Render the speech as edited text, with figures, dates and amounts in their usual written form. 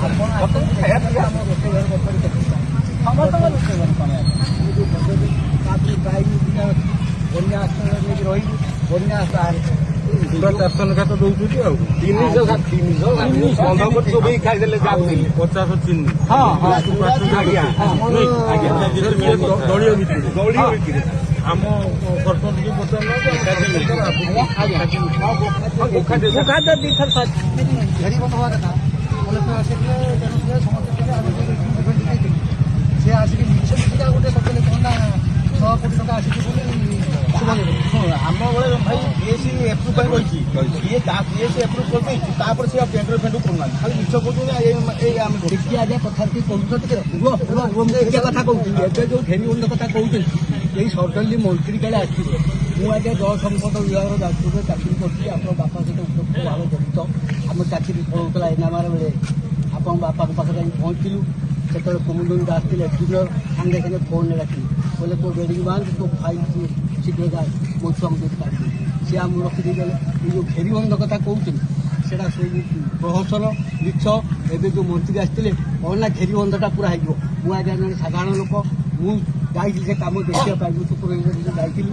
ଖାଇବା ପିଇବା ଆମ ରୋଷେଇ ଘର ସମସ୍ତଙ୍କ ରୋଷେଇ ଘର ପାଣି ତାପରେ ଗାଈ ଦୁନିଆ ଅଛି ବନ୍ୟା ଆଶ୍ରୟ ନେଇକି ରହିବୁ ବନ୍ୟା ଚାଷ ଲେଖା ତ ଦଉଛନ୍ତି ଆଉ 300 ଖାଇଦେଲେ 50 ଚିନି ଦଳୀୟ ଭିତ୍ତିରେ ଆମ ସରପଞ୍ଚ ଟିକେ ଖାଦ୍ୟ ଦିଥର ଘେରି ବନ୍ଦ ହବା କଥା ସେ ଆସିକି ମିଛ ମିଛିକା ଗୋଟେ ସକାଳେ କଣ ନା 6 କୋଟି ଟଙ୍କା ଆସିଛି ବୋଲି ଆମ ବେଳେ ଭାଇ ପିଏସି ଏପ୍ରୁଭ୍ ପାଇଁ ରହିଛି ପିଏସି ଏପ୍ରୁଭ୍ କରିଦେଇଛି ତାପରେ ସେ ଟେଣ୍ଡର ଫେଣ୍ଡର କରୁନାହାନ୍ତି ଖାଲି ମିଛ କହୁଛନ୍ତି ଏଇ ଆମେ ଦେଖି ଆଜ୍ଞା କଥା କହୁଛ ଟିକେ କଥା କହୁଛି ଏବେ ଯୋଉ ଘେରି ବନ୍ଦ କଥା କହୁଛନ୍ତି ଏଇ ସଡନଲି ମନ୍ତ୍ରୀ କାଳେ ଆସିବେ ମୁଁ ଆଜ୍ଞା ଜଳ ସମ୍ପଦ ବିଭାଗର ଯାଜପୁରରେ ଚାକିରି କରୁଛି ଆପଣଙ୍କ ବାପା ସହିତ ଉପଯୁକ୍ତ ଭାବେ ଜଡ଼ିତ ଆମ ଚାକିରି ପଳଉଥିଲା ଏନାମାର ବେଳେ ଆପଣଙ୍କ ବାପାଙ୍କ ପାଖରେ ଯାଇ ପହଞ୍ଚିଲୁ ସେତେବେଳେ କୁମୁନ୍ଦୁନି ଦାସ ଥିଲେ ଜୁନିୟର ସାଙ୍ଗେ ସାଙ୍ଗେ ଫୋନ୍ରେ ଡାକିଲି କହିଲେ ତୋ ବେଡ଼ିକି ବାହାନ୍ତି ତୋ ଫାଇଲ୍ ଶୀଘ୍ର ଯା ମୋ ଛୁଆଙ୍କୁ ଦେଇକି କାଟିଲି ସିଏ ଆମକୁ ରଖିଦେଇଗଲେ ଏଇ ଯେଉଁ ଘେରି ବନ୍ଦ କଥା କହୁଛନ୍ତି ସେଇଟା ସବୁ ପ୍ରହସନ ମିଛ ଏବେ ଯେଉଁ ମନ୍ତ୍ରୀ ଆସିଥିଲେ କ'ଣ ନା ଘେରି ବନ୍ଧଟା ପୁରା ହେଇଯିବ ମୁଁ ଆଜ୍ଞା ଜଣେ ସାଧାରଣ ଲୋକ ମୁଁ ଯାଇଥିଲି ସେ କାମ ଦେଖିବା ପାଇଁ ମୁଁ ସୁପରଭାଇଜର ଯାଇଥିଲି